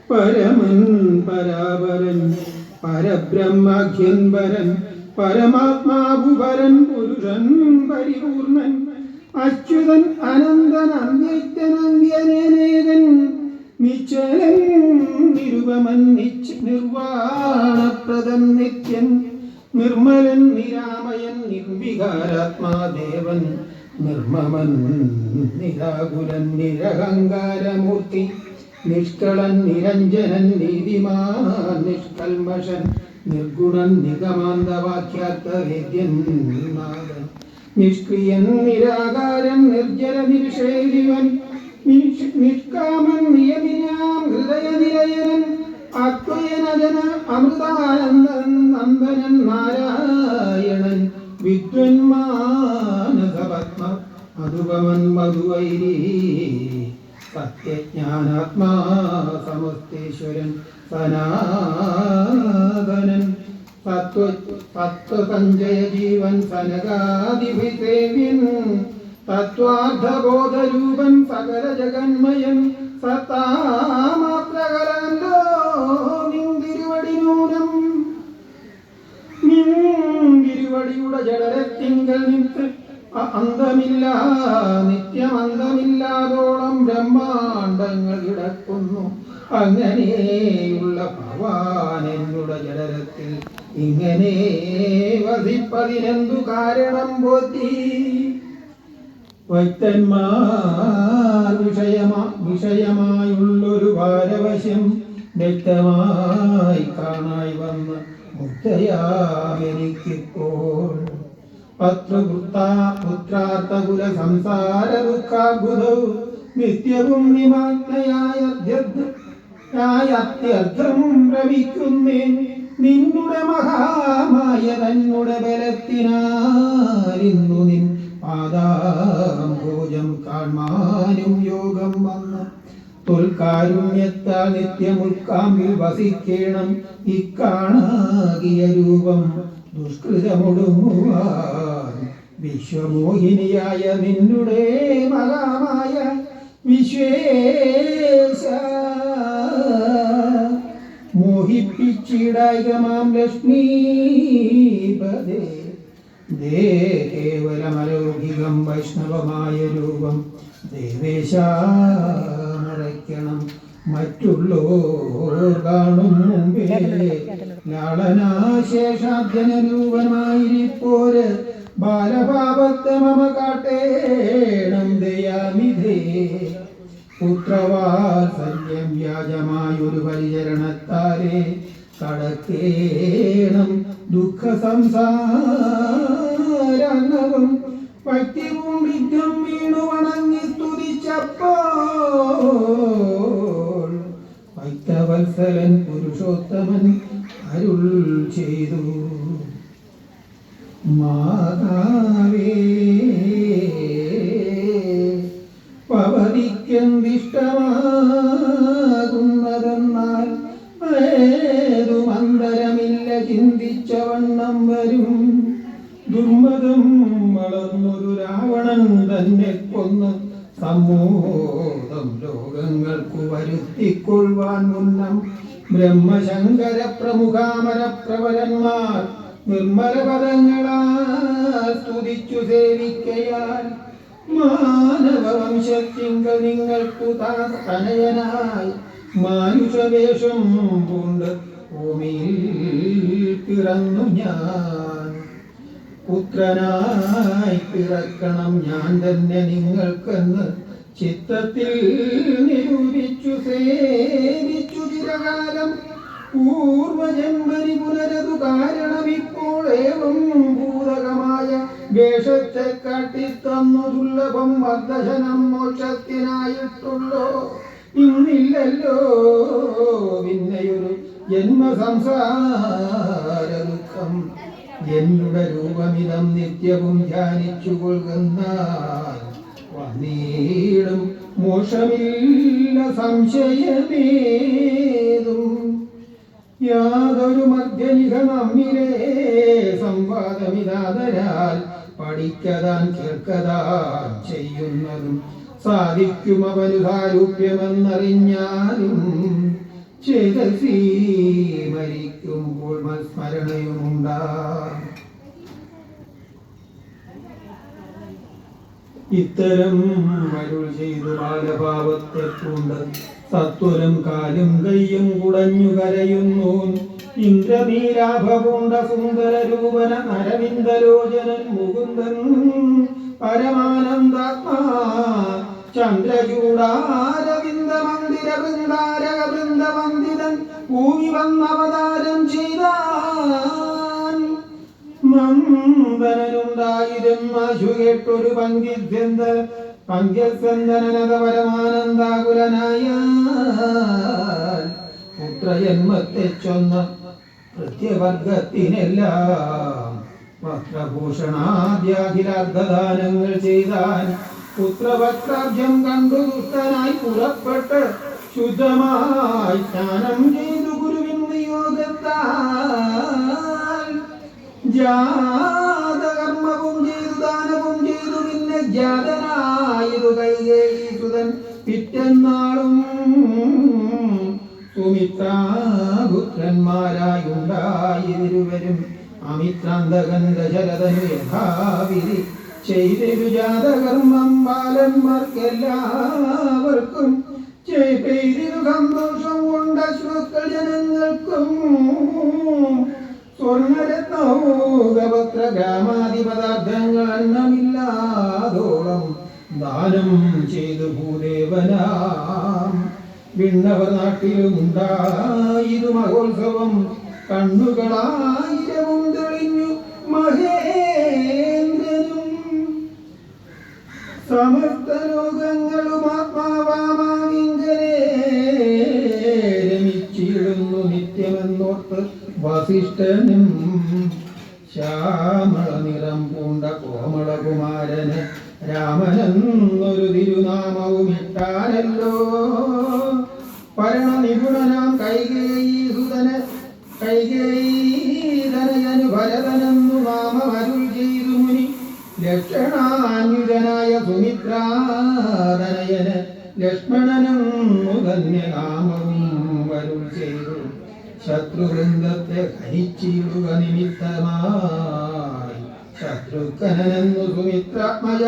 പരമൻ പരാപരൻ പരബ്രഹ്മാഖ്യൻപരൻ പരമാത്മാഭുപരൻ പുരുഷൻ പരിപൂർണൻ അച്യുതൻ അനന്തൻ അവ്യക്തനവ്യനേകൻ നിശ്ചലൻ നിരുപമൻ നിർവാണപ്രദൻ നിത്യൻ നിർമ്മലൻ നിരാമയൻ നിർവികാരാത്മാദേവൻ നിർമ്മമൻ നിരാകുലൻ നിരഹങ്കാരമൂർത്തി നിഷ്കളൻ നിരഞ്ജനൻ നീതിമാൻ നിഷ്കൽമഷൻ നിർഗുണൻ നിഗമാന്തവാക്യാർത്ഥവേദ്യൻ നാഥൻ നിഷ്ക്രിയൻ നിരാകാരൻ നിർജ്ജല നിരുഷേരിവൻ നിഷ്കാമൻ നിയമിനാം ഹൃദയനിലയനൻ അദ്വയനജന അമൃതാനന്ദൻ നന്ദനൻ നാരായണൻ വിദ്വന്മാനസപത്മ മധുപമൻ മധുവൈരീ സത്യജ്ഞാനാത്മാ സമസ്തേശ്വരൻ സനാതനൻ സത്വസഞ്ജയ ജീവൻ സനകാദിഭിസേവ്യൻ തത്വാർത്ഥബോധരൂപൻ സകല ജഗന്മയൻ സത്താമാത്രകലോ നിന്തിരുവടിനൂനം നിന്തിരുവടിയുടെ ജഡരത്തിങ്കൽ നിത്ത് അന്തമില്ല നിത്യമന്തമില്ലാതോളം ബ്രഹ്മാണ്ടങ്ങൾ കിടക്കുന്നു. അങ്ങനെയുള്ള ഭവാൻ എന്നുടെ ജഡരത്തിൽ ഇങ്ങനെ വസിപ്പതിനെന്തു കാരണം പോറ്റി? വൈത്തന്മാർ വിഷയമായുള്ളൊരു ഭാരവശ്യം വ്യക്തമായി കാണായി വന്ന് മുക്തയാമെനിക്കിപ്പോൾ പുത്രാർത്ഥകുല സംസാര ദുഃഖാത്ഭുതൗ നിത്യവും നിമാഗ്നയായ അത്യർത്ഥം ഭ്രമിക്കുന്നേൻ നിന്നുടെ മഹാമായ തന്നുടെ ബലത്തിനാലിന്നു നിൻ പാദാംഭോജം കാൺമാനും യോഗം വന്ന് തൊൽക്കാരുണ്യത്താൽ നിത്യമുൾക്കാമ്പിൽ വസിക്കേണം ഇക്കാണാകിയ രൂപം ദുഷ്കൃതമൊടുങ്ങുവാൻ വിശ്വമോഹിനിയായ നിന്നുടെ മഹാമായ വിശ്വേശ മോഹിപ്പിച്ചിടായികമാം ലക്ഷ്മീപദേ ദേ കേവലമലൗകികം വൈഷ്ണവമായ രൂപം ദേവേശ മറയ്ക്കണം മറ്റുള്ളോർ കാണും മുമ്പേ ലാളനാശേഷാദ്യനരൂപമായിരിപ്പോര് ബാലപാപത്തെ മമ കാട്ടേണം ദയാമിധേ പുത്രവാത്സല്യം വ്യാജമായൊരു പരിചരണത്താലേ കടക്കേണം ദുഃഖ സംസാരവും ഭക്തിവും വിഘ്നം വീണു വണങ്ങി സ്തുതിച്ചപ്പോൾ ഭക്തവത്സലൻ പുരുഷോത്തമൻ അരുൾ ചെയ്തു മാതാവേ പവതിക്കെന്തിഷ്ടമാകുന്നതെന്നാൽ ഏതും അന്തരമില്ല ചിന്തിച്ച വണ്ണം വരും ദുർമതം വളർന്നൊരു രാവണൻ തന്നെ കൊന്ന് സമ്മോദം ലോകങ്ങൾക്കു വരുത്തിക്കൊള്ളുവാൻ മുന്നം ബ്രഹ്മശങ്കര പ്രമുഖാമര പ്രവരന്മാർ നിർമ്മല പദങ്ങളാൽ സ്തുതിച്ചു സേവിക്കയാൽ മാനവവംശത്തിങ്കൽ നിങ്ങൾക്കു തനയനായി മാനുഷവേഷം പൂണ്ട് ഭൂമിയിൽ പിറന്നു ഞാൻ പുത്രനായി പിറക്കണം ഞാൻ തന്നെ നിങ്ങൾക്കെന്ന് ചിത്തത്തിൽ നിരൂപിച്ചു സേവിച്ചു ചിരകാലം പൂർവജന്മനി പുനരതു കാരണം ഇപ്പോൾ ഏവം ഭൂതകമായ വേഷത്തെ കാട്ടിത്തന്നു ദുർലഭം വർദ്ധനം മോക്ഷത്തിനായിട്ടുള്ളോ ഇന്നില്ലല്ലോ പിന്നെയൊരു ജന്മസംസാര ദുഃഖം എന്നുടെ രൂപമിതം നിത്യവും ധ്യാനിച്ചു കൊള്ളുന്നാൽ വന്നീടും മോക്ഷമില്ല സംശയമേതും യാതൊരു മധ്യനിക നമ്മിലെ സംവാദമിതാതരാൽ പഠിക്കതാൻ കേൾക്കതാൻ ചെയ്യുന്നതും സാധിക്കും അവനു സാരൂപ്യമെന്നറിഞ്ഞാലും ചേതസീ മരിക്കുമ്പോൾ സ്മരണയുമുണ്ടാ. ഇത്തരം അരുൾ ചെയ്തു ബാലഭാവത്തെ പൂണ്ട് സത്വരം കാലും കയ്യും കുടഞ്ഞു കരയുന്നു. ഇന്ദ്രനീരാഭപൂണ്ട സുന്ദര രൂപന അരവിന്ദലോചനൻ മുകുന്ദൻ പരമാനന്ദാത്മാ ചന്ദ്രചൂടാരവിന്ദ മന്ദിര വൃന്ദാരക വൃന്ദവന്ദിതൻ ഭൂമി വന്നവതാരം ചെയ്താൻ. മന്ദനുണ്ടായിരുന്നാശു കേട്ടൊരു പങ്ക്യസ്യന്ദനനത പരമാനന്ദാകുലനായ പുത്രജന്മത്തെ ചൊന്ന പ്രത്യവർഗത്തിനെല്ലാം വസ്ത്രഭൂഷണാദ്യാഖിലാർദ്ധദാനങ്ങൾ ചെയ്താൻ. പുത്രവക്രാബ്ജം കണ്ടു ദുഷ്ടനായി പുറപ്പെട്ട് ശുദ്ധമായി സ്നാനം ചെയ്തു ഗുരുവിൻ നിയോഗത്താൽ. ജാതകർമ്മവും ചെയ്തു ദാനവും ചെയ്തു പിന്നെ ജാതനായതു കൈകേയീസുതൻ പിറ്റന്നാളും സുമിത്രാപുത്രന്മാരായുണ്ടായിരുവരും. അമിത്രാന്തകന്ത ശരതനു യഥാവിധി ചെയ്തൊരു ജാതകർമ്മം ബാലന്മാർക്കെല്ലാവർക്കും ചെയ്തു സന്തോഷം കൊണ്ട ശ്രോക്കൾ ജനങ്ങൾക്കും. സ്വർണരത്നൗകപത്ര ഗ്രാമാദി പദാർത്ഥങ്ങൾ എണ്ണമില്ലാതോളം ദാനം ചെയ്തു ഭൂദേവനാം. വിണ്ണവർ നാട്ടിലുമുണ്ടായിരു മഹോത്സവം കണ്ണുകളായിരവും തെളിഞ്ഞു മഹേന്ദ്രനും. സമസ്ത ലോകങ്ങളും ആത്മാവാമാവിങ്കരെ രമിച്ചിടുന്നു നിത്യമെന്നോർത്ത് വസിഷ്ഠനും. ശ്യാമള നിറം പൂണ്ട കോമളകുമാരന് രാമനെന്നൊരു തിരുനാമവും ഇട്ടാനല്ലോ. പരണനിപുണനാം കൈകേയീതനയനു ഭരതനെന്നു നാമമരുൾ ചെയ്തു മുനി. ലക്ഷണാന്യുതനായ സുമിത്രാതനയന് ലക്ഷ്മണനെന്നു ധന്യനാമവും വരുൾ ചെയ്തു. ശത്രുവൃന്ദത്തെ ഹനിച്ചിടുക നിമിത്തമായി ശത്രുഘ്നനെന്നു സുമിത്രാത്മജ